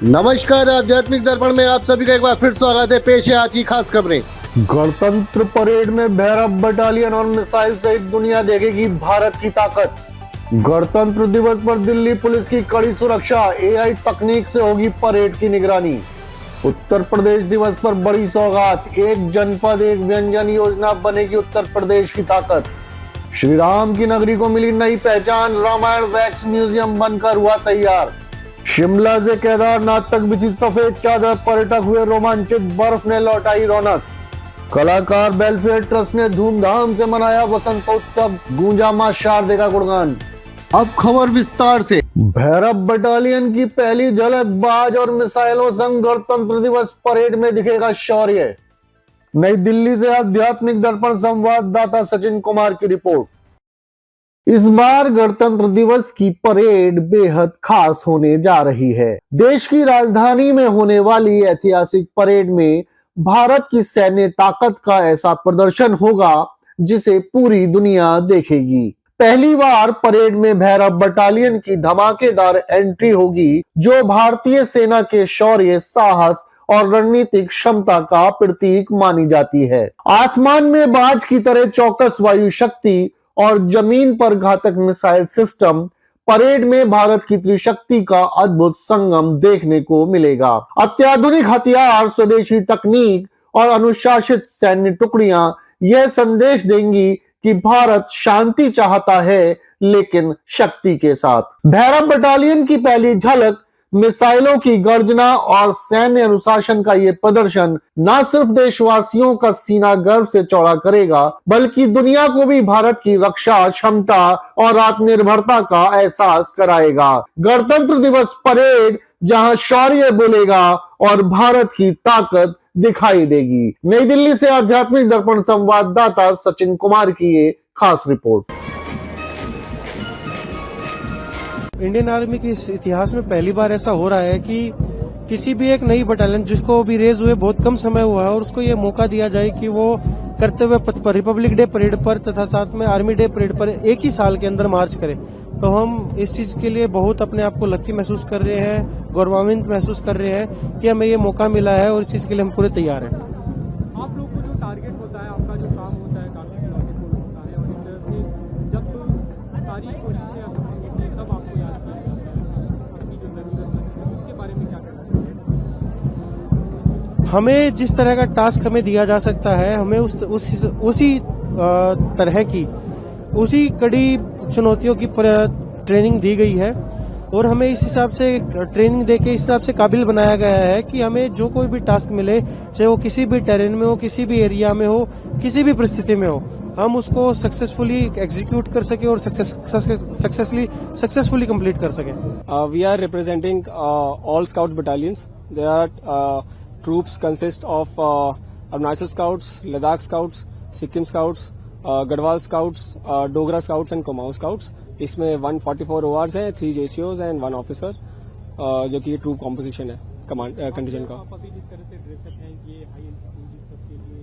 नमस्कार, आध्यात्मिक दर्पण में आप सभी का एक बार फिर स्वागत है। पेश है आज की खास खबरें। गणतंत्र परेड में भैरव बटालियन और मिसाइल सहित दुनिया देखेगी भारत की ताकत। गणतंत्र दिवस पर दिल्ली पुलिस की कड़ी सुरक्षा, एआई तकनीक से होगी परेड की निगरानी। उत्तर प्रदेश दिवस पर बड़ी सौगात, एक जनपद एक व्यंजन योजना बनेगी उत्तर प्रदेश की ताकत। श्री राम की नगरी को मिली नई पहचान, रामायण वैक्स म्यूजियम बनकर हुआ तैयार। शिमला से केदारनाथ तक बिछी सफेद चादर, पर्यटक हुए रोमांचित, बर्फ ने लौटाई रौनक। कलाकार वेलफेयर ट्रस्ट ने धूमधाम से मनाया वसंतोत्सव, गूंजा मां शारदे का गुणगान। अब खबर विस्तार से। भैरव बटालियन की पहली झलक, बाज और मिसाइलों संग गणतंत्र दिवस परेड में दिखेगा शौर्य। नई दिल्ली से आध्यात्मिक दर्पण संवाददाता सचिन कुमार की रिपोर्ट। इस बार गणतंत्र दिवस की परेड बेहद खास होने जा रही है। देश की राजधानी में होने वाली ऐतिहासिक परेड में भारत की सैन्य ताकत का ऐसा प्रदर्शन होगा जिसे पूरी दुनिया देखेगी। पहली बार परेड में भैरव बटालियन की धमाकेदार एंट्री होगी, जो भारतीय सेना के शौर्य, साहस और रणनीतिक क्षमता का प्रतीक मानी जाती है। आसमान में बाज की तरह चौकस वायु शक्ति और जमीन पर घातक मिसाइल सिस्टम, परेड में भारत की त्रिशक्ति का अद्भुत संगम देखने को मिलेगा। अत्याधुनिक हथियार, स्वदेशी तकनीक और अनुशासित सैन्य टुकड़ियां यह संदेश देंगी कि भारत शांति चाहता है, लेकिन शक्ति के साथ। भैरव बटालियन की पहली झलक, मिसाइलों की गर्जना और सैन्य अनुशासन का ये प्रदर्शन न सिर्फ देशवासियों का सीना गर्व से चौड़ा करेगा, बल्कि दुनिया को भी भारत की रक्षा क्षमता और आत्मनिर्भरता का एहसास कराएगा। गणतंत्र दिवस परेड जहां शौर्य बोलेगा और भारत की ताकत दिखाई देगी। नई दिल्ली से आध्यात्मिक दर्पण संवाददाता सचिन कुमार की ये खास रिपोर्ट। इंडियन आर्मी के इतिहास में पहली बार ऐसा हो रहा है कि किसी भी एक नई बटालियन, जिसको अभी रेज हुए बहुत कम समय हुआ है, और उसको ये मौका दिया जाए कि वो करते हुए पथ पर, रिपब्लिक डे परेड पर तथा साथ में आर्मी डे परेड पर एक ही साल के अंदर मार्च करें। तो हम इस चीज के लिए बहुत अपने आप को लकी महसूस कर रहे हैं, गौरवान्वित महसूस कर रहे हैं कि हमें ये मौका मिला है और इस चीज के लिए हम पूरे तैयार हैं। आप लोग को जो टारगेट होता है, आपका जो काम होता है, काफी चुनौतीपूर्ण होता है, और इस तरह से जब सारी कोशिशें होती हैं तब आपको याद किया जाता है आपकी जो जरूरत है, उसके बारे में क्या कहना चाहिए? हमें जिस तरह का टास्क हमें दिया जा सकता है, हमें उसी तरह की, उसी कड़ी चुनौतियों की ट्रेनिंग दी गई है, और हमें इस हिसाब से ट्रेनिंग देके इस हिसाब से काबिल बनाया गया है कि हमें जो कोई भी टास्क मिले, चाहे वो किसी भी टेरेन में हो, किसी भी एरिया में हो, किसी भी परिस्थिति में हो, हम उसको सक्सेसफुली एग्जीक्यूट कर सके और सक्सेसफुली कंप्लीट कर सके। We are representing all Scout battalions. There are troops consist of Arunachal Scouts, Ladakh Scouts, Sikkim Scouts, Garhwal Scouts, Dogra Scouts and Kumaon Scouts. इसमें 144 ORs है, 3 JCOs एंड 1 ऑफिसर, जो कि troop composition है command condition का। आप अभी जिस तरह से ड्रेसअप है, ये हाई एल्टीट्यूड सबके लिए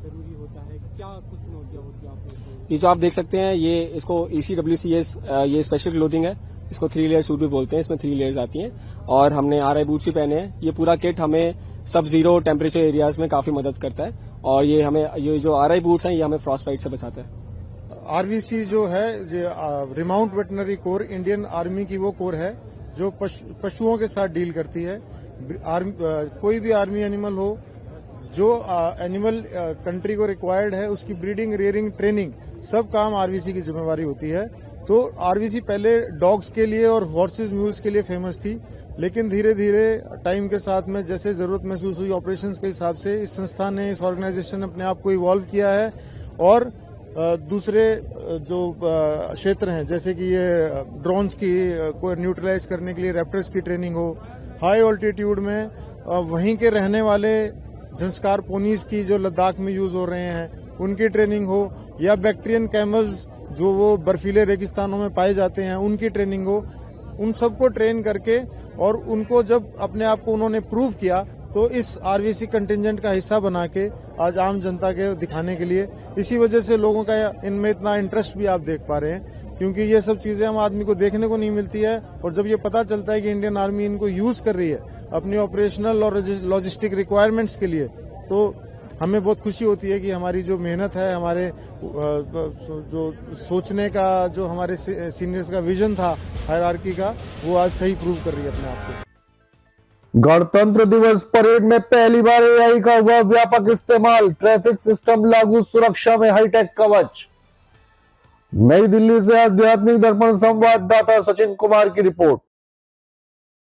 जरूरी होता है, क्या कुछ चुनौतियां होती है आपको? ये जो आप देख सकते हैं, ये इसको ECWCS, ये स्पेशल क्लोथिंग है, इसको 3 लेयर सूट भी बोलते हैं। इसमें 3 लेयर्स आती हैं, और हमने RI बूट्स भी पहने हैं। ये पूरा किट हमें सब जीरो टेम्परेचर एरियाज में काफी मदद करता है, और ये हमें, ये जो RI बूट्स हैं, ये हमें फ्रॉस्ट बाइट से बचाता है। आरवीसी जो है, remount veterinary core, Indian army की वो कोर है जो पशुओं के साथ डील करती है। कोई भी आर्मी एनिमल हो, जो एनिमल कंट्री को रिक्वायर्ड है, उसकी ब्रीडिंग, रेयरिंग, ट्रेनिंग, सब काम आरवीसी की जिम्मेवारी होती है। तो आरवीसी पहले डॉग्स के लिए और हॉर्सेज, म्यूल्स के लिए फेमस थी, लेकिन धीरे धीरे टाइम के साथ में जैसे जरूरत महसूस हुई ऑपरेशंस के हिसाब से, इस संस्था ने, इस ऑर्गेनाइजेशन ने अपने आप को इवॉल्व किया है, और दूसरे जो क्षेत्र हैं, जैसे कि ये ड्रोन्स की को न्यूट्रलाइज करने के लिए रैप्टर्स की ट्रेनिंग हो, हाई ऑल्टीट्यूड में वहीं के रहने वाले झंस्कार पोनीज की जो लद्दाख में यूज हो रहे हैं, उनकी ट्रेनिंग हो, या बैक्टीरियन कैमल्स जो वो बर्फीले रेगिस्तानों में पाए जाते हैं, उनकी ट्रेनिंग हो, उन सबको ट्रेन करके, और उनको जब अपने आप को उन्होंने प्रूव किया, तो इस आरवीसी कंटिजेंट का हिस्सा बना के आज आम जनता के दिखाने के लिए, इसी वजह से लोगों का इनमें इतना इंटरेस्ट भी आप देख पा रहे हैं। क्योंकि ये सब चीजें हम आदमी को देखने को नहीं मिलती है, और जब ये पता चलता है कि इंडियन आर्मी इनको यूज कर रही है अपनी ऑपरेशनल और लॉजिस्टिक रिक्वायरमेंट्स के लिए। तो हमें बहुत खुशी होती है कि हमारी जो मेहनत है, हमारे जो सोचने का, जो हमारे सीनियर्स का विजन था हायरार्की का, वो आज सही प्रूव कर रही है अपने आप को। गणतंत्र दिवस परेड में पहली बार एआई का हुआ व्यापक इस्तेमाल, ट्रैफिक सिस्टम लागू, सुरक्षा में हाईटेक कवच। नई दिल्ली से आध्यात्मिक दर्पण संवाददाता सचिन कुमार की रिपोर्ट।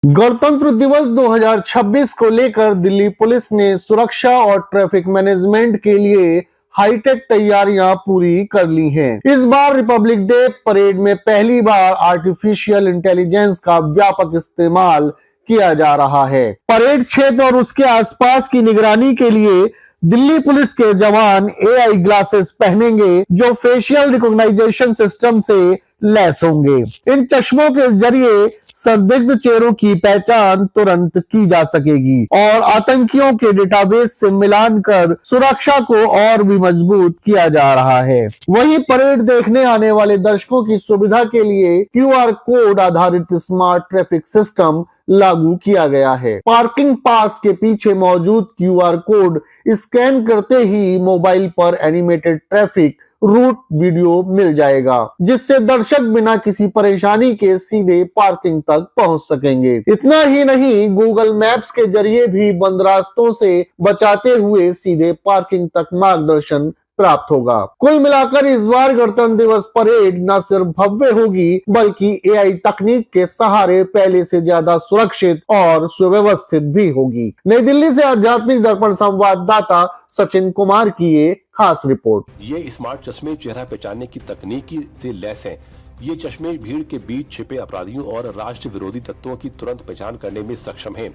गणतंत्र दिवस 2026 को लेकर दिल्ली पुलिस ने सुरक्षा और ट्रैफिक मैनेजमेंट के लिए हाईटेक तैयारियां पूरी कर ली हैं। इस बार रिपब्लिक डे परेड में पहली बार आर्टिफिशियल इंटेलिजेंस का व्यापक इस्तेमाल किया जा रहा है। परेड क्षेत्र और उसके आसपास की निगरानी के लिए दिल्ली पुलिस के जवान एआई ग्लासेस पहनेंगे जो फेशियल रिकॉग्नाइजेशन सिस्टम से लैस होंगे। इन चश्मों के जरिए संदिग्ध चेहरों की पहचान तुरंत की जा सकेगी और आतंकियों के डेटाबेस से मिलान कर सुरक्षा को और भी मजबूत किया जा रहा है। वहीं परेड देखने आने वाले दर्शकों की सुविधा के लिए क्यूआर कोड आधारित स्मार्ट ट्रैफिक सिस्टम लागू किया गया है। पार्किंग पास के पीछे मौजूद क्यूआर कोड स्कैन करते ही मोबाइल पर एनिमेटेड ट्रैफिक रूट वीडियो मिल जाएगा, जिससे दर्शक बिना किसी परेशानी के सीधे पार्किंग तक पहुंच सकेंगे। इतना ही नहीं, गूगल मैप्स के जरिए भी बंद रास्तों से बचाते हुए सीधे पार्किंग तक मार्गदर्शन प्राप्त होगा। कुल मिलाकर इस बार गणतंत्र दिवस परेड न सिर्फ भव्य होगी बल्कि एआई तकनीक के सहारे पहले से ज्यादा सुरक्षित और सुव्यवस्थित भी होगी। नई दिल्ली से आध्यात्मिक दर्पण संवाददाता सचिन कुमार की ये खास रिपोर्ट। ये स्मार्ट चश्मे चेहरा पहचानने की तकनीकी से लैस हैं। ये चश्मे भीड़ के बीच छिपे अपराधियों और राष्ट्र विरोधी तत्वों की तुरंत पहचान करने में सक्षम हैं।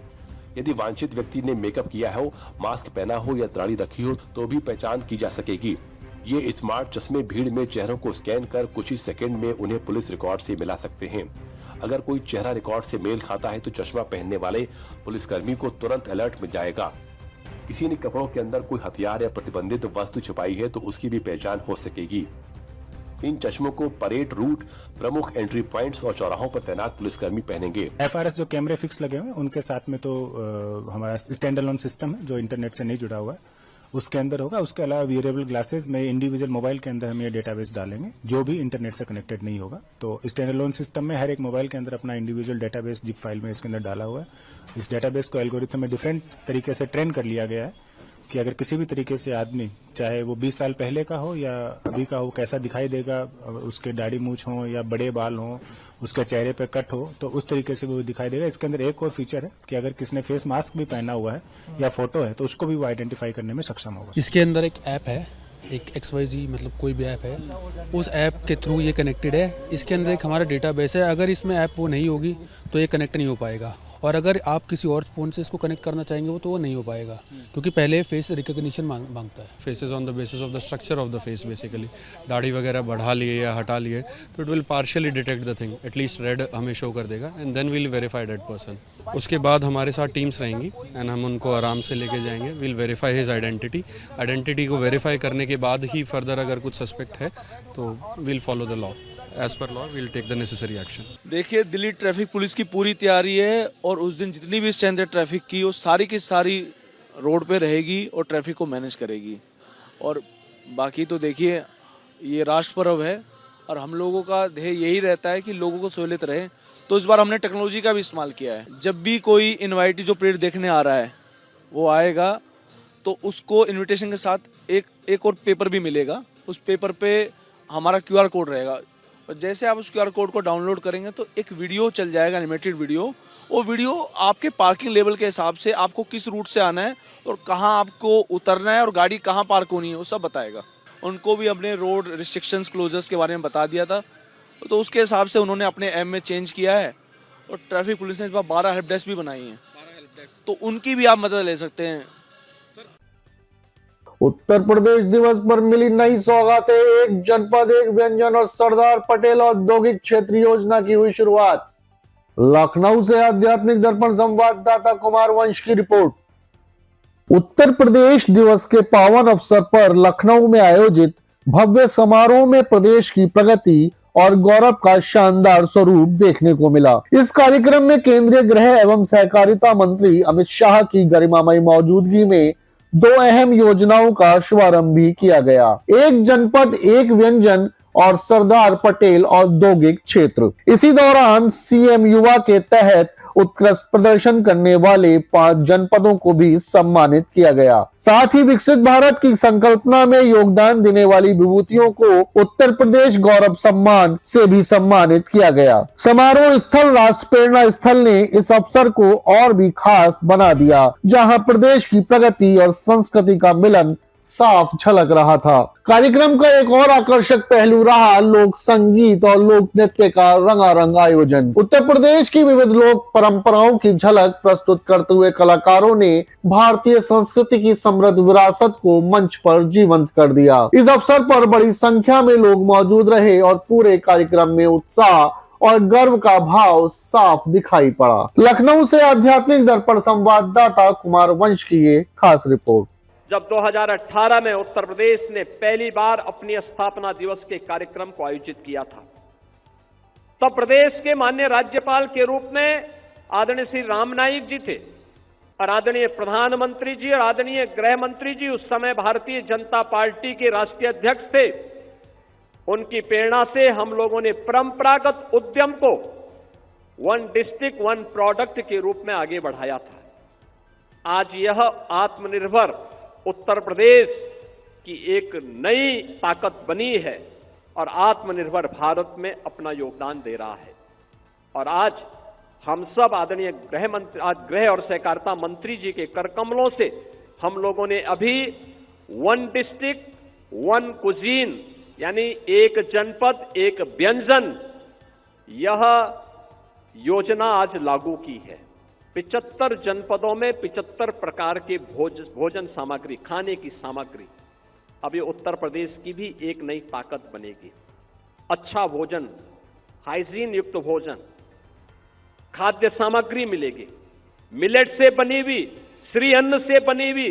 यदि वांछित व्यक्ति ने मेकअप किया हो, मास्क पहना हो या दाढ़ी रखी हो तो भी पहचान की जा सकेगी। ये स्मार्ट चश्मे भीड़ में चेहरों को स्कैन कर कुछ ही सेकंड में उन्हें पुलिस रिकॉर्ड से मिला सकते हैं। अगर कोई चेहरा रिकॉर्ड से मेल खाता है तो चश्मा पहनने वाले पुलिसकर्मी को तुरंत अलर्ट मिल जाएगा। किसी ने कपड़ों के अंदर कोई हथियार या प्रतिबंधित वस्तु छुपाई है तो उसकी भी पहचान हो सकेगी। इन चश्मों को परेड रूट, प्रमुख एंट्री पॉइंट्स और चौराहों पर तैनात पुलिसकर्मी पहनेंगे। FRS जो कैमरे फिक्स लगे हुए हैं उनके साथ में तो हमारा स्टैंड अलोन सिस्टम है जो इंटरनेट से नहीं जुड़ा हुआ है, उसके अंदर होगा। उसके अलावा वियरेबल ग्लासेस में इंडिविजुअल मोबाइल के अंदर हम ये डेटाबेस डालेंगे जो भी इंटरनेट से कनेक्टेड नहीं होगा। तो स्टैंड अलोन सिस्टम में हर एक मोबाइल के अंदर अपना इंडिविजुअल डेटाबेस जिप फाइल में इसके अंदर डाला हुआ है। इस डेटाबेस को एल्गोरिथम में डिफरेंट तरीके से ट्रेन कर लिया गया है कि अगर किसी भी तरीके से आदमी, चाहे वो 20 साल पहले का हो या अभी का हो, कैसा दिखाई देगा, उसके दाढ़ी मूछ हो या बड़े बाल हो, उसके चेहरे पे कट हो, तो उस तरीके से वो दिखाई देगा। इसके अंदर एक और फीचर है कि अगर किसने फेस मास्क भी पहना हुआ है या फोटो है तो उसको भी वो आइडेंटिफाई करने में सक्षम होगा। इसके अंदर एक ऐप है, एक XYZ मतलब कोई भी ऐप है, उस ऐप के थ्रू ये कनेक्टेड है। इसके अंदर एक हमारा डेटाबेस है, अगर इसमें ऐप वो नहीं होगी तो ये कनेक्ट नहीं हो पाएगा। और अगर आप किसी और फ़ोन से इसको कनेक्ट करना चाहेंगे तो वो नहीं हो पाएगा, क्योंकि पहले फेस रिकॉग्निशन मांगता है। Faces on the basis of the structure of the face, basically दाढ़ी वगैरह बढ़ा लिए या हटा लिए तो it will partially detect the thing, at least red हमें शो कर देगा and then will verify that person. उसके बाद हमारे साथ टीम्स रहेंगी एंड हम उनको आराम से लेके जाएंगे। विल वेरीफाई हिज आइडेंटिटी को वेरीफाई करने के बाद ही फर्दर अगर कुछ सस्पेक्ट है तो will follow the law, as per law will take the necessary action. देखिए, दिल्ली ट्रैफिक पुलिस की पूरी तैयारी है और उस दिन जितनी भी स्ट्रेंथ है ट्रैफिक की वो सारी की सारी रोड पे रहेगी और ट्रैफिक को मैनेज करेगी। और बाकी तो देखिए, ये राष्ट्र पर्व है और हम लोगों का ध्येय यही रहता है कि लोगों को सहूलियत रहे, तो इस बार हमने टेक्नोलॉजी का भी इस्तेमाल किया है। जब भी कोई इनवाइटी जो परेड देखने आ रहा है वो आएगा तो उसको इन्विटेशन के साथ एक और पेपर भी मिलेगा। उस पेपर पे हमारा QR कोड रहेगा और जैसे आप उस QR कोड को डाउनलोड करेंगे तो एक वीडियो चल जाएगा, एनिमेटेड वीडियो। वो वीडियो आपके पार्किंग लेवल के हिसाब से आपको किस रूट से आना है और कहाँ आपको उतरना है और गाड़ी कहाँ पार्क होनी है वो सब बताएगा। उनको भी अपने रोड रिस्ट्रिक्शंस क्लोजर्स के बारे में बता दिया था, तो उसके हिसाब से उन्होंने अपने ऐप में चेंज किया है। और ट्रैफिक पुलिस ने इस बार 12 हेल्प डेस्क भी बनाई हैं, तो उनकी भी आप मदद ले सकते हैं। उत्तर प्रदेश दिवस पर मिली नई सौगातें, एक जनपद एक व्यंजन और सरदार पटेल औद्योगिक क्षेत्र योजना की हुई शुरुआत। लखनऊ से आध्यात्मिक दर्पण संवाददाता कुमार वंश की रिपोर्ट। उत्तर प्रदेश दिवस के पावन अवसर पर लखनऊ में आयोजित भव्य समारोह में प्रदेश की प्रगति और गौरव का शानदार स्वरूप देखने को मिला। इस कार्यक्रम में केंद्रीय गृह एवं सहकारिता मंत्री अमित शाह की गरिमामयी मौजूदगी में 2 अहम योजनाओं का शुभारंभ भी किया गया। एक जनपद एक व्यंजन और सरदार पटेल औद्योगिक क्षेत्र। इसी दौरान सीएम युवा के तहत उत्कृष्ट प्रदर्शन करने वाले 5 जनपदों को भी सम्मानित किया गया। साथ ही विकसित भारत की संकल्पना में योगदान देने वाली विभूतियों को उत्तर प्रदेश गौरव सम्मान से भी सम्मानित किया गया। समारोह स्थल राष्ट्र प्रेरणा स्थल ने इस अवसर को और भी खास बना दिया, जहां प्रदेश की प्रगति और संस्कृति का मिलन साफ झलक रहा था। कार्यक्रम का एक और आकर्षक पहलू रहा लोक संगीत और लोक नृत्य का रंगारंग आयोजन। उत्तर प्रदेश की विविध लोक परंपराओं की झलक प्रस्तुत करते हुए कलाकारों ने भारतीय संस्कृति की समृद्ध विरासत को मंच पर जीवंत कर दिया। इस अवसर पर बड़ी संख्या में लोग मौजूद रहे और पूरे कार्यक्रम में उत्साह और गर्व का भाव साफ दिखाई पड़ा। लखनऊ से आध्यात्मिक दर्पण संवाददाता कुमार वंश की ये खास रिपोर्ट। जब 2018 में उत्तर प्रदेश ने पहली बार अपनी स्थापना दिवस के कार्यक्रम को आयोजित किया था, तब प्रदेश के माननीय राज्यपाल के रूप में आदरणीय श्री राम नाईक जी थे और आदरणीय प्रधानमंत्री जी और आदरणीय गृह मंत्री जी उस समय भारतीय जनता पार्टी के राष्ट्रीय अध्यक्ष थे। उनकी प्रेरणा से हम लोगों ने परंपरागत उद्यम को वन डिस्ट्रिक्ट वन प्रोडक्ट के रूप में आगे बढ़ाया था। आज यह आत्मनिर्भर उत्तर प्रदेश की एक नई ताकत बनी है और आत्मनिर्भर भारत में अपना योगदान दे रहा है। और आज हम सब आदरणीय गृह और सहकारिता मंत्री जी के कर कमलों से हम लोगों ने अभी वन डिस्ट्रिक्ट वन कुजीन यानी एक जनपद एक व्यंजन यह योजना आज लागू की है। 75 जनपदों में 75 प्रकार के भोजन सामग्री, खाने की सामग्री, अब ये उत्तर प्रदेश की भी एक नई ताकत बनेगी। अच्छा भोजन, हाइजीन युक्त भोजन, खाद्य सामग्री मिलेगी। मिलेट से बनी हुई, श्री अन्न से बनी हुई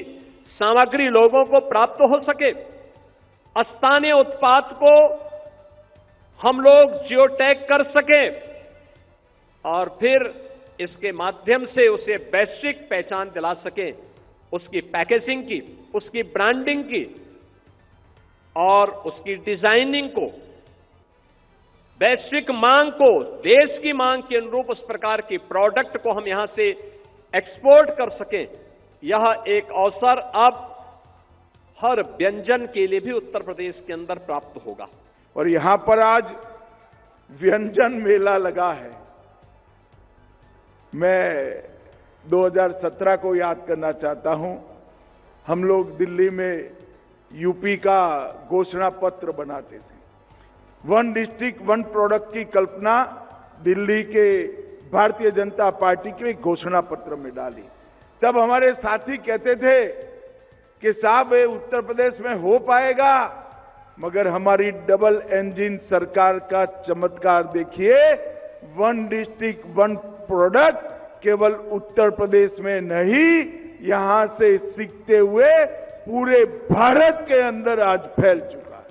सामग्री लोगों को प्राप्त हो सके। स्थानीय उत्पाद को हम लोग जियो टैग कर सके और फिर इसके माध्यम से उसे वैश्विक पहचान दिला सके, उसकी पैकेजिंग की, उसकी ब्रांडिंग की और उसकी डिजाइनिंग को, वैश्विक मांग को, देश की मांग के अनुरूप उस प्रकार की प्रोडक्ट को हम यहां से एक्सपोर्ट कर सकें। यह एक अवसर अब हर व्यंजन के लिए भी उत्तर प्रदेश के अंदर प्राप्त होगा। और यहां पर आज व्यंजन मेला लगा है। मैं 2017 को याद करना चाहता हूं। हम लोग दिल्ली में यूपी का घोषणा पत्र बनाते थे। वन डिस्ट्रिक्ट वन प्रोडक्ट की कल्पना दिल्ली के भारतीय जनता पार्टी के घोषणा पत्र में डाली। तब हमारे साथी कहते थे कि साहब ये उत्तर प्रदेश में हो पाएगा, मगर हमारी डबल इंजन सरकार का चमत्कार देखिए। वन डिस्ट्रिक्ट वन प्रोडक्ट केवल उत्तर प्रदेश में नहीं, यहां से सीखते हुए पूरे भारत के अंदर आज फैल चुका है।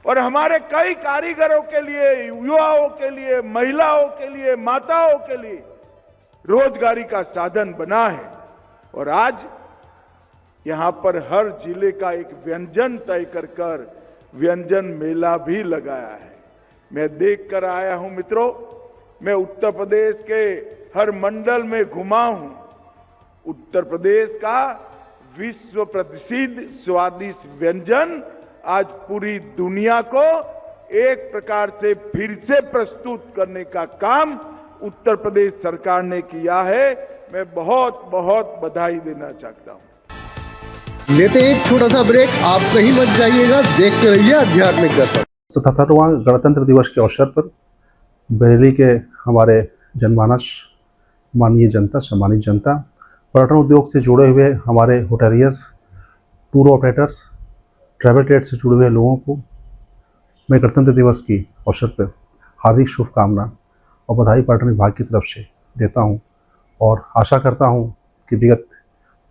और हमारे कई कारीगरों के लिए, युवाओं के लिए, महिलाओं के लिए, माताओं के लिए रोजगारी का साधन बना है। और आज यहां पर हर जिले का एक व्यंजन तय कर व्यंजन मेला भी लगाया है। मैं देख कर आया हूं मित्रों, मैं उत्तर प्रदेश के हर मंडल में घुमा हूं। उत्तर प्रदेश का विश्व प्रसिद्ध स्वादिष्ट व्यंजन आज पूरी दुनिया को एक प्रकार से फिर से प्रस्तुत करने का काम उत्तर प्रदेश सरकार ने किया है। मैं बहुत बहुत बधाई देना चाहता हूं। लेते हैं एक छोटा सा ब्रेक, आप कहीं मत जाइएगा, देखते रहिए आध्यात्मिक दर्पण। 77वां गणतंत्र दिवस के अवसर पर बरेली के हमारे जनमानस, माननीय जनता, सम्मानित जनता, पर्यटन उद्योग से जुड़े हुए हमारे hoteliers, tour operators, travel trade से जुड़े हुए लोगों को मैं गणतंत्र दिवस की अवसर पर हार्दिक शुभकामना और बधाई पर्यटन विभाग की तरफ से देता हूं। और आशा करता हूं कि विगत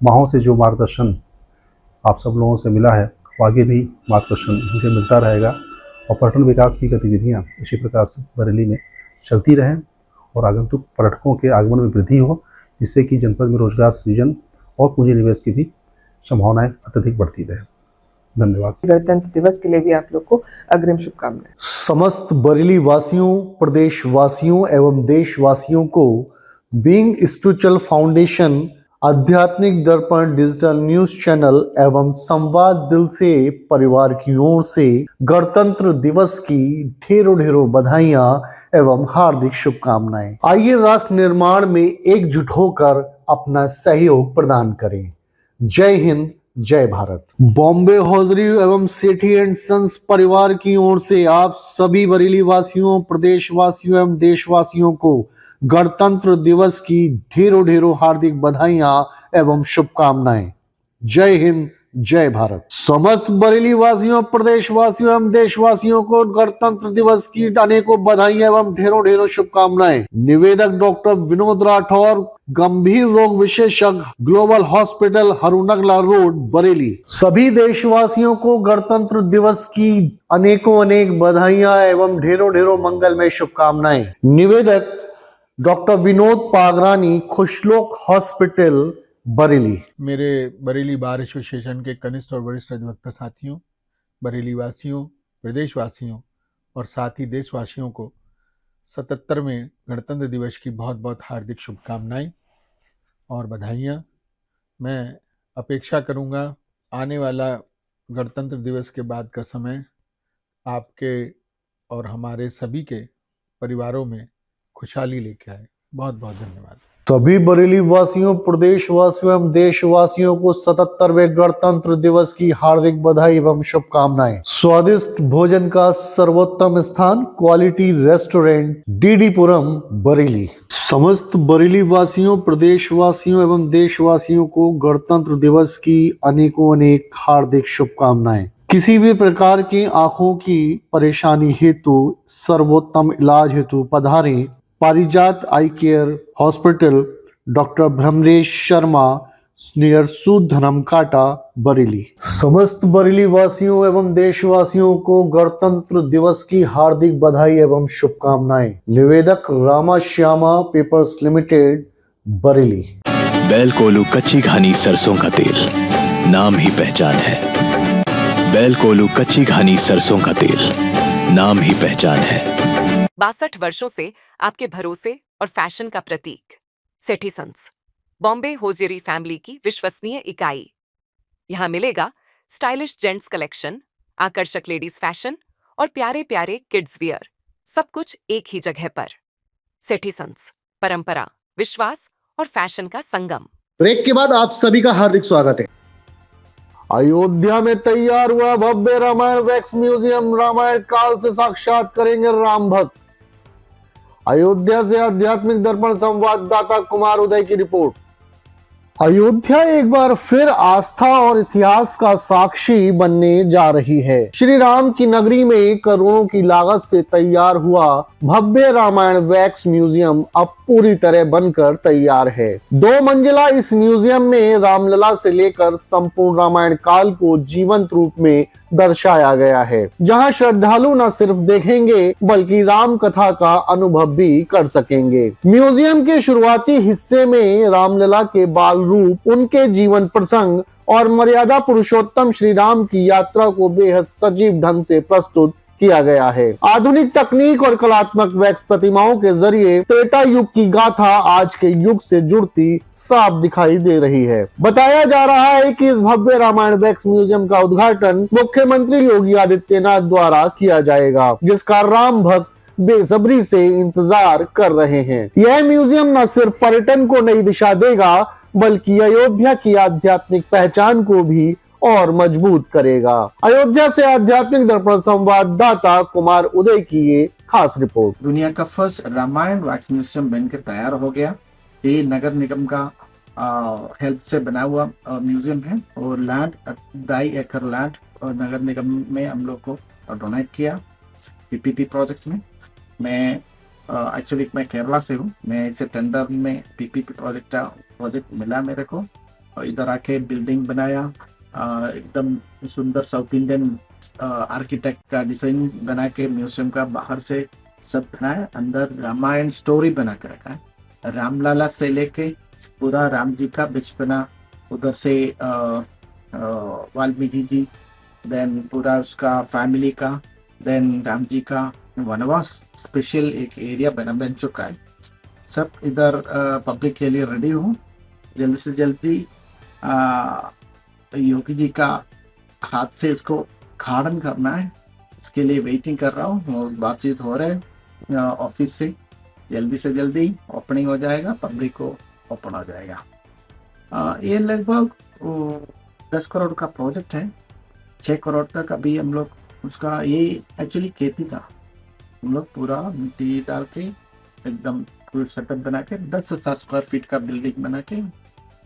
माहों से जो मार्गदर्शन आप सब लोगों से मिला है, वो आगे भी मार्गदर्शन मुझे मिलता रहेगा और पर्यटन विकास की गतिविधियाँ इसी प्रकार से बरेली में चलती रहें और आगंतुक पर्यटकों के आगमन में वृद्धि हो, जिससे कि जनपद में रोजगार सृजन और पूंजी निवेश की भी संभावनाएं अत्यधिक बढ़ती रहे। धन्यवाद। गणतंत्र दिवस के लिए भी आप लोग को अग्रिम शुभकामनाएं। समस्त बरेली वासियों, प्रदेश वासियों एवं देशवासियों को बीइंग स्पिरिचुअल फाउंडेशन, आध्यात्मिक दर्पण डिजिटल न्यूज चैनल एवं संवाद दिल से परिवार की ओर से गणतंत्र दिवस की ढेरों ढेरों बधाइयां एवं हार्दिक शुभकामनाएं। आइए राष्ट्र निर्माण में एकजुट होकर अपना सहयोग प्रदान करें। जय हिंद, जय भारत। बॉम्बे हौजरी एवं सेठी एंड सन्स परिवार की ओर से आप सभी बरेली वासियों, प्रदेश वासियों एवं देशवासियों को गणतंत्र दिवस की ढेरों ढेरों हार्दिक बधाइयां एवं शुभकामनाएं। जय हिंद, जय भारत। समस्त बरेली वासियों, प्रदेश वासियों एवं देशवासियों को गणतंत्र दिवस की अनेकों बधाइयां एवं ढेरों ढेरों शुभकामनाएं। निवेदक डॉक्टर विनोद राठौर, गंभीर रोग विशेषज्ञ, global hospital, Harunagla road, Bareilly. सभी देशवासियों को गणतंत्र दिवस की अनेकों अनेक बधाइयां एवं ढेरों ढेरों मंगलमय शुभकामनाएं। निवेदक डॉक्टर विनोद पागरानी, खुशलोक हॉस्पिटल, बरेली। मेरे बरेली बार एसोसिएशन के कनिष्ठ और वरिष्ठ अधिवक्ता साथियों, बरेली वासियों, प्रदेशवासियों और साथ ही देशवासियों को 77वें गणतंत्र दिवस की बहुत बहुत हार्दिक शुभकामनाएं और बधाइयाँ। मैं अपेक्षा करूँगा आने वाला गणतंत्र दिवस के बाद का समय आपके और हमारे सभी के परिवारों में खुशहाली लेके आए। बहुत बहुत धन्यवाद। सभी बरेली वासियों, प्रदेश वासियों एवं देशवासियों को 77वें गणतंत्र दिवस की हार्दिक बधाई एवं शुभकामनाएं। स्वादिष्ट भोजन का सर्वोत्तम स्थान क्वालिटी रेस्टोरेंट, डीडीपुरम, बरेली। समस्त बरेली वासियों, प्रदेश वासियों एवं देशवासियों को गणतंत्र दिवस की अनेकों अनेक हार्दिक शुभकामनाएं। किसी भी प्रकार की आंखों की परेशानी हेतु सर्वोत्तम इलाज हेतु पधारें Parijat eye care hospital, doctor Brahmresh Sharma, near सूधनम काटा, बरेली। समस्त बरेली वासियों एवं देशवासियों को गणतंत्र दिवस की हार्दिक बधाई एवं शुभकामनाएं। निवेदक रामा श्यामा पेपर्स लिमिटेड, बरेली। बैल कोलू कच्ची घानी सरसों का तेल, नाम ही पहचान है। बैल कोलू कच्ची घानी सरसों का तेल, नाम ही पहचान है। 62 वर्षों से आपके भरोसे और फैशन का प्रतीक सेठी सन्स, बॉम्बे होजियरी फैमिली की विश्वसनीय इकाई। यहाँ मिलेगा स्टाइलिश जेंट्स कलेक्शन, आकर्षक लेडीज फैशन और प्यारे प्यारे किड्स वियर, सब कुछ एक ही जगह पर। सेठी सन्स, परंपरा, विश्वास और फैशन का संगम। ब्रेक के बाद आप सभी का हार्दिक स्वागत है। अयोध्या में तैयार हुआ भव्य रामायण वैक्स म्यूजियम, रामायण काल से साक्षात करेंगे राम भक्त। अयोध्या से आध्यात्मिक दर्पण संवाददाता कुमार उदय की रिपोर्ट। अयोध्या एक बार फिर आस्था और इतिहास का साक्षी बनने जा रही है। श्री राम की नगरी में करोड़ों की लागत से तैयार हुआ भव्य रामायण वैक्स म्यूजियम अब पूरी तरह बनकर तैयार है। 2 मंजिला इस म्यूजियम में रामलला से लेकर संपूर्ण रामायण काल को जीवंत रूप में दर्शाया गया है, जहां श्रद्धालु न सिर्फ देखेंगे बल्कि राम कथा का अनुभव भी कर सकेंगे। म्यूजियम के शुरुआती हिस्से में रामलला के बाल रूप, उनके जीवन प्रसंग और मर्यादा पुरुषोत्तम श्री राम की यात्रा को बेहद सजीव ढंग से प्रस्तुत किया गया है। आधुनिक तकनीक और कलात्मक वैक्स प्रतिमाओं के जरिए त्रेता युग की गाथा आज के युग से जुड़ती साफ दिखाई दे रही है। बताया जा रहा है कि इस भव्य रामायण वैक्स म्यूजियम का उद्घाटन मुख्यमंत्री योगी आदित्यनाथ द्वारा किया जाएगा, जिसका राम भक्त बेसब्री से इंतजार कर रहे हैं। यह म्यूजियम न सिर्फ पर्यटन को नई दिशा देगा बल्कि अयोध्या की आध्यात्मिक पहचान को भी और मजबूत करेगा। अयोध्या से आध्यात्मिक दर्पण संवाददाता कुमार उदय की ये खास रिपोर्ट। दुनिया का फर्स्ट रामायण वैक्स म्यूजियम बनकर तैयार हो गया। ये नगर निगम का हेल्प से बना हुआ म्यूजियम है और लैंड 2.5 एकड़ लैंड और नगर निगम में हम लोग को डोनेट किया पीपीपी प्रोजेक्ट में। मैं एक्चुअली मैं केरला से हूँ। मैं इसे टेंडर में पीपीपी प्रोजेक्ट मिला मेरे को और इधर आके बिल्डिंग बनाया। एकदम सुंदर साउथ इंडियन आर्किटेक्ट का डिजाइन बना के म्यूजियम का बाहर से सब बनाया, अंदर रामायण स्टोरी बना के रखा है। रामलला से लेके पूरा राम जी का बचपना, उधर से वाल्मीकि जी, देन पूरा उसका फैमिली का, देन राम जी का वनवास स्पेशल एक एरिया बन चुका है। सब इधर पब्लिक के लिए रेडी हूँ। जल्दी से जल्दी योगी जी का हाथ से इसको खाड़न करना है, इसके लिए वेटिंग कर रहा हूँ और बातचीत हो रहे हैं ऑफिस से। जल्दी से जल्दी ओपनिंग हो जाएगा, पब्लिक को ओपन हो जाएगा। ये लगभग 10 करोड़ का प्रोजेक्ट है। 6 करोड़ तक अभी हम लोग उसका, ये एक्चुअली खेती था, हम लोग पूरा मिट्टी डाल के एकदम फुल सेटअप बना के 10,000 स्क्वायर फीट का बिल्डिंग बना के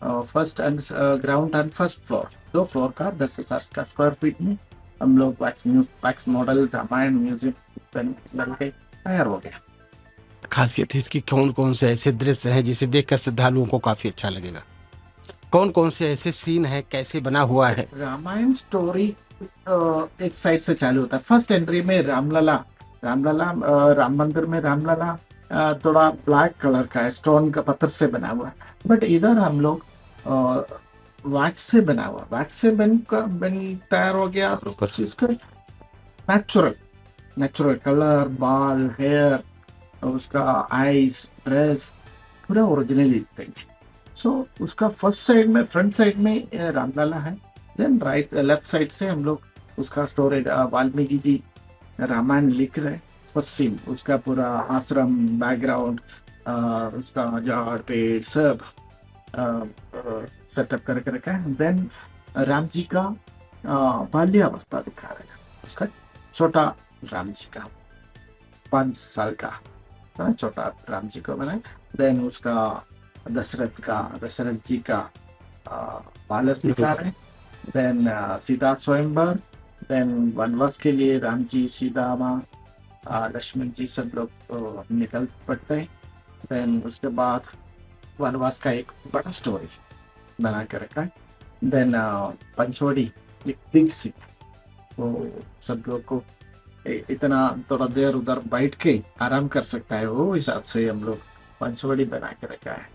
first and ground and first floor 2 floor का 10,000 स्क्वायर फीट में हम लोग वैक्स मॉडल रामायण म्यूजियम बन के तैयार हो गया। खासियत है इसकी, कौन कौन से ऐसे दृश्य हैं जिसे देखकर श्रद्धालुओं को काफी अच्छा लगेगा? कौन कौन से ऐसे सीन हैं, कैसे बना हुआ है? रामायण स्टोरी एक साइड से चालू होता है। फर्स्ट एंट्री में रामलला राम मंदिर में रामलला थोड़ा ब्लैक कलर का है, स्टोन का पत्थर से बना हुआ है। बट इधर हम लोग वैक्स से बना हुआ, वैक्स से बन तैयार हो गया। इसका नेचुरल कलर, बाल, हेयर, उसका आईज, ड्रेस पूरा ओरिजिनली देंगे। सो उसका फर्स्ट साइड में, फ्रंट साइड में रामलला है, देन लेफ्ट साइड से हम लोग उसका स्टोरी वाल्मीकि जी रामायण लिख रहे। फर्स्ट सीन उसका पूरा आश्रम बैकग्राउंड, उसका झाड़ पेड़ सब सेटअप करके रखा है। देन राम जी का बाल्यावस्था दिखा रहे थे, उसका छोटा राम जी का 5 साल का छोटा राम जी को बनाए। देन उसका दशरथ जी का पैलेस दिखा रहे। देन सीता स्वयंवर, देन वनवास के लिए राम जी, सीता माँ, लक्ष्मण जी सब लोग निकल पड़ते हैं। देन उसके बाद वनवास का एक बड़ा स्टोरी बना कर रखा है। देन पंचवड़ी एक बिग सी, वो सब लोग को इतना थोड़ा देर उधर बैठ के आराम कर सकता है, वो हिसाब से हम लोग पंचवड़ी बना के रखा है।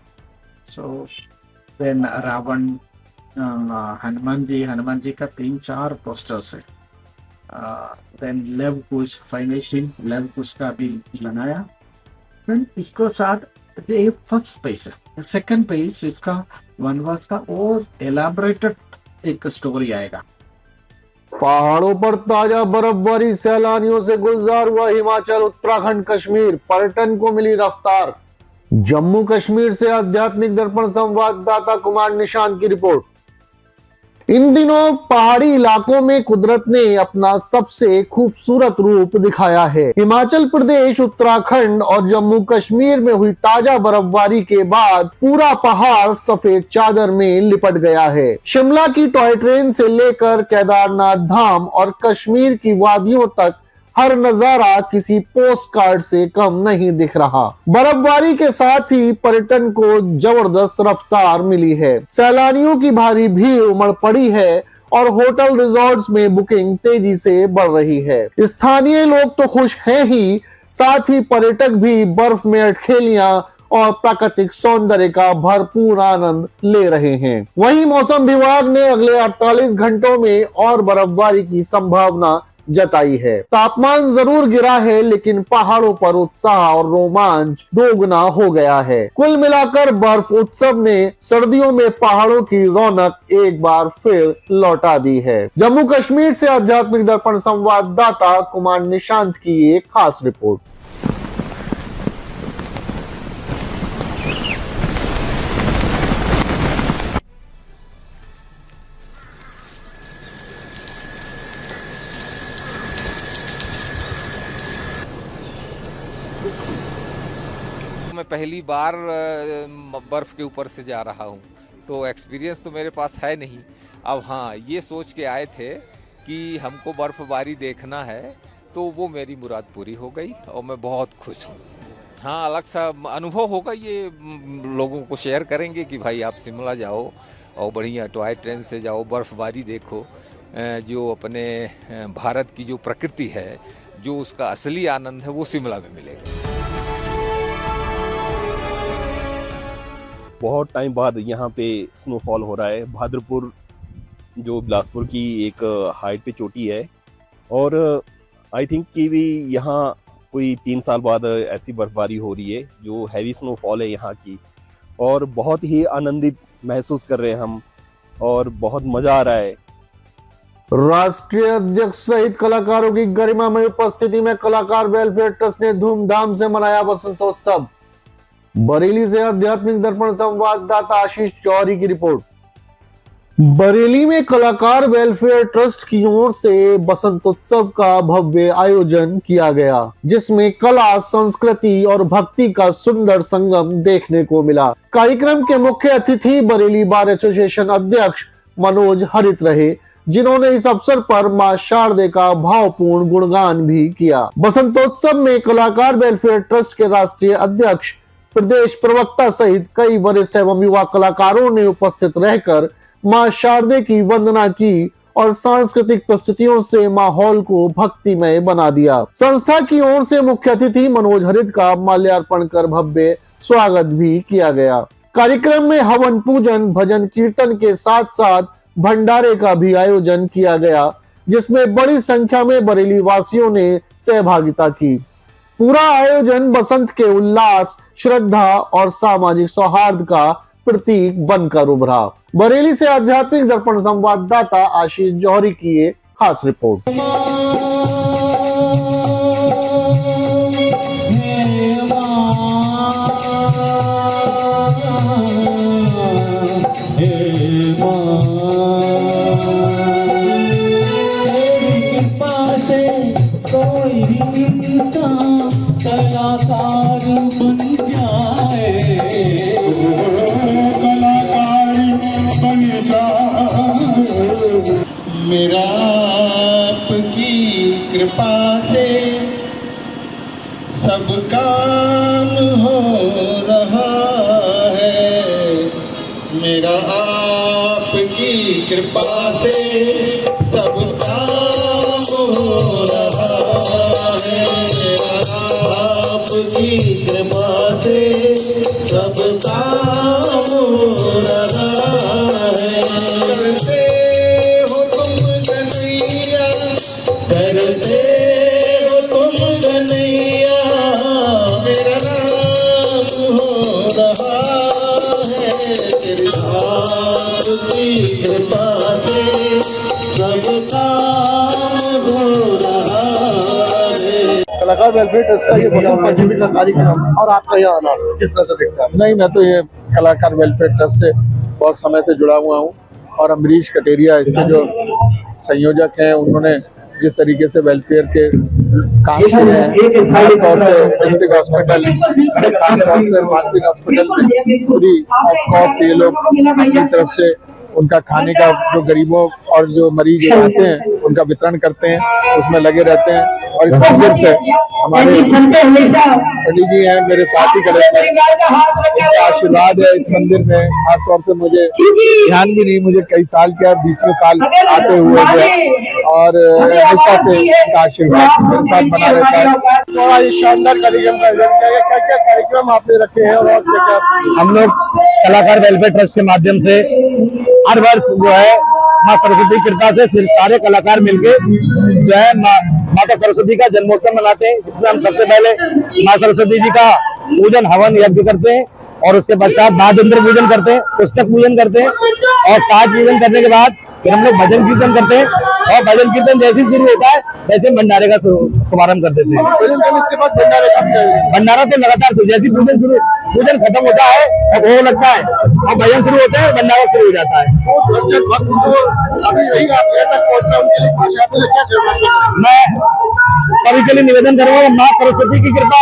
सो देन रावण, हनुमान जी का 3-4 पोस्टर्स है। देन लव कुश, फाइनल सीन लव कुश का भी बनाया। देन इसको साथ ये फर्स्ट पेज है। सेकंड पेज इसका वनवास का और एलाबोरेटेड एक स्टोरी आएगा। पहाड़ों पर ताजा बर्फबारी, सैलानियों से गुलजार हुआ हिमाचल, उत्तराखंड, कश्मीर, पर्यटन को मिली रफ्तार। जम्मू कश्मीर से आध्यात्मिक दर्पण संवाददाता कुमार निशांत की रिपोर्ट। इन दिनों पहाड़ी इलाकों में कुदरत ने अपना सबसे खूबसूरत रूप दिखाया है। हिमाचल प्रदेश, उत्तराखंड और जम्मू कश्मीर में हुई ताजा बर्फबारी के बाद पूरा पहाड़ सफेद चादर में लिपट गया है। शिमला की टॉय ट्रेन से लेकर केदारनाथ धाम और कश्मीर की वादियों तक हर नजारा किसी पोस्ट कार्ड से कम नहीं दिख रहा। बर्फबारी के साथ ही पर्यटन को जबरदस्त रफ्तार मिली है। सैलानियों की भारी भीड़ उमड़ पड़ी है और होटल रिजॉर्ट्स में बुकिंग तेजी से बढ़ रही है। स्थानीय लोग तो खुश हैं ही, साथ ही पर्यटक भी बर्फ में अटखेलियां और प्राकृतिक सौंदर्य का भरपूर आनंद ले रहे हैं। वहीं मौसम विभाग ने अगले 48 घंटों में और बर्फबारी की संभावना जताई है। तापमान जरूर गिरा है, लेकिन पहाड़ों पर उत्साह और रोमांच दोगुना हो गया है। कुल मिलाकर बर्फ उत्सव ने सर्दियों में पहाड़ों की रौनक एक बार फिर लौटा दी है। जम्मू कश्मीर से आध्यात्मिक दर्पण संवाददाता कुमार निशांत की एक खास रिपोर्ट। मैं पहली बार बर्फ़ के ऊपर से जा रहा हूँ, तो एक्सपीरियंस तो मेरे पास है नहीं। अब हाँ, ये सोच के आए थे कि हमको बर्फ़बारी देखना है, तो वो मेरी मुराद पूरी हो गई और मैं बहुत खुश हूँ। हाँ, अलग सा अनुभव होगा, ये लोगों को शेयर करेंगे कि भाई आप शिमला जाओ और बढ़िया टॉय ट्रेन से जाओ, बर्फ़बारी देखो। जो अपने भारत की जो प्रकृति है, जो उसका असली आनंद है, वो शिमला में मिलेगा। बहुत टाइम बाद यहाँ पे स्नोफॉल हो रहा है। भाद्रपुर जो बिलासपुर की एक हाइट पे चोटी है, और आई थिंक कि भी यहाँ कोई 3 साल बाद ऐसी बर्फबारी हो रही है जो हैवी स्नोफॉल है यहाँ की, और बहुत ही आनंदित महसूस कर रहे हैं हम, और बहुत मजा आ रहा है। राष्ट्रीय अध्यक्ष सहित कलाकारों की गरिमामय उपस्थिति में कलाकार वेलफेयर ट्रस्ट ने धूमधाम से मनाया बसंतोत्सव। बरेली से आध्यात्मिक दर्पण संवाददाता आशीष जौहरी की रिपोर्ट। बरेली में कलाकार वेलफेयर ट्रस्ट की ओर से बसंतोत्सव का भव्य आयोजन किया गया, जिसमें कला, संस्कृति और भक्ति का सुंदर संगम देखने को मिला। कार्यक्रम के मुख्य अतिथि बरेली बार एसोसिएशन अध्यक्ष मनोज हरित रहे, जिन्होंने इस अवसर पर मां शारदे का भावपूर्ण गुणगान भी किया। बसंतोत्सव में कलाकार वेलफेयर ट्रस्ट के राष्ट्रीय अध्यक्ष, प्रदेश प्रवक्ता सहित कई वरिष्ठ एवं युवा कलाकारों ने उपस्थित रहकर मां शारदे की वंदना की और सांस्कृतिक प्रस्तुतियों से माहौल को भक्तिमय बना दिया। संस्था की ओर से मुख्य अतिथि मनोज हरित का माल्यार्पण कर भव्य स्वागत भी किया गया। कार्यक्रम में हवन पूजन, भजन कीर्तन के साथ साथ भंडारे का भी आयोजन किया गया, जिसमें बड़ी संख्या में बरेली वासियों ने सहभागिता की। पूरा आयोजन बसंत के उल्लास, श्रद्धा और सामाजिक सौहार्द का प्रतीक बनकर उभरा। बरेली से आध्यात्मिक दर्पण संवाददाता आशीष जौहरी की ये खास रिपोर्ट। कलाकार बन जाए, कलाकार बन जाए, मेरा आपकी कृपा से सब काम हो रहा है, मेरा आपकी कृपा से सब काम हो रहा है, आपकी कृपा से सब काम हो रहा है। करते हो तुम कन्हैया, करते हो तुम कन्हैया, मेरा नाम हो रहा है, तेरी आपकी कृपा से सब काम हो रहा है। कलाकार वेलफेयर ट्रस्ट का ये बसंत पंचमी का कार्यक्रम और आपका यहाँ आना किस तरह से दिखता है? नहीं, मैं तो ये कलाकार वेलफेयर ट्रस्ट से बहुत समय से जुड़ा हुआ हूँ, और अमरीश कटेरिया इसके जो संयोजक हैं, उन्होंने जिस तरीके से वेलफेयर के काम किए हैं, खासतौर से डिस्ट्रिक्ट हॉस्पिटल, खासतौर से मानसिक हॉस्पिटल में फ्री ऑफ कॉस्ट ये लोग अपनी तरफ से उनका खाने का, जो गरीबों और जो मरीज आते हैं उनका वितरण करते हैं, उसमें लगे रहते हैं। और इस मंदिर से हमारे पंडित जी हैं, मेरे साथी कलेक्टर, उनका आशीर्वाद है इस मंदिर में। खासतौर से मुझे ध्यान भी नहीं, मुझे कई साल क्या 20वें साल आते हुए थे, और हमेशा से उनका आशीर्वाद मेरे साथ बना रहता है। बड़ा ये शानदार कार्यक्रम का आयोजन किया गया। क्या क्या कार्यक्रम आपने रखे हैं और क्या क्या? हम लोग कलाकार वेलफेयर ट्रस्ट के माध्यम से हर वर्ष जो है माँ सरस्वती की कृपा से सिर्फ सारे कलाकार मिलके जो है माता सरस्वती का जन्मोत्सव मनाते हैं, जिसमें हम सबसे पहले माँ सरस्वती जी का पूजन, हवन, यज्ञ करते हैं, और उसके पश्चात महायंत्र पूजन करते हैं, पुस्तक पूजन करते हैं, और साज पूजन करने के बाद फिर हम लोग भजन कीर्तन करते हैं, और भजन कीर्तन जैसे ही शुरू होता है वैसे भंडारे का शुभारंभ कर देते हैं। इसके बाद भंडारा तो लगातार जैसे पूजन खत्म होता है और भोग लगता है और भजन शुरू होता है, भंडारा शुरू हो जाता है। मैं सभी के लिए निवेदन करूंगा, माँ सरस्वती की कृपा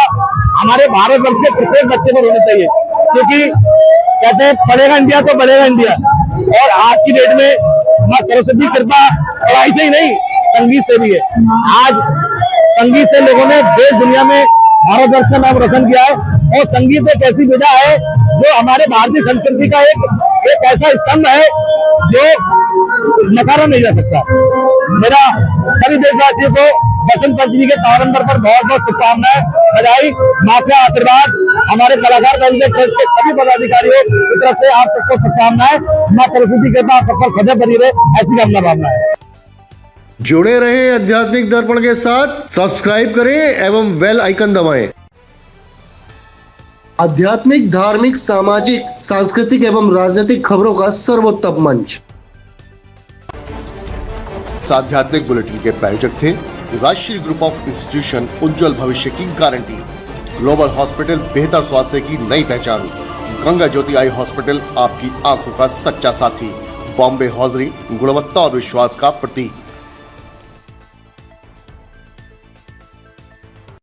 हमारे भारतवर्ष के प्रत्येक बच्चे पर होनी चाहिए, क्योंकि कहते हैं पढ़ेगा इंडिया तो बढ़ेगा इंडिया, और आज की डेट में माँ सरस्वती की कृपा पढ़ाई से ही नहीं, संगीत से भी है। आज संगीत से लोगों ने देश दुनिया में भारतवर्ष का नाम रोशन किया है, और संगीत एक ऐसी विधा है जो हमारे भारतीय संस्कृति का एक ऐसा स्तंभ है जो नकारा नहीं जा सकता। मेरा सभी देशवासियों को बसंत पंचमी के पावन पर बहुत बहुत शुभकामनाएं, बधाई, मां का आशीर्वाद। हमारे कलाकार वेलफेयर ट्रस्ट के सभी पदाधिकारियों की तरफ से आप सबको शुभकामनाएं। मां सरस्वती की कृपा सब पर सदैव बनी रहे, ऐसी कामना भावना है। जुड़े रहे आध्यात्मिक दर्पण के साथ, सब्सक्राइब करें एवं बेल आइकन दबाएं। आध्यात्मिक, धार्मिक, सामाजिक, सांस्कृतिक एवं राजनीतिक खबरों का सर्वोत्तम मंच। आध्यात्मिक बुलेटिन के प्रायोजक थे राष्ट्रीय ग्रुप ऑफ इंस्टीट्यूशन, उज्जवल भविष्य की गारंटी, ग्लोबल हॉस्पिटल, बेहतर स्वास्थ्य की नई पहचान, गंगा ज्योति आई हॉस्पिटल, आपकी आंखों का सच्चा साथी, बॉम्बे हॉजरी, गुणवत्ता और विश्वास का प्रतीक।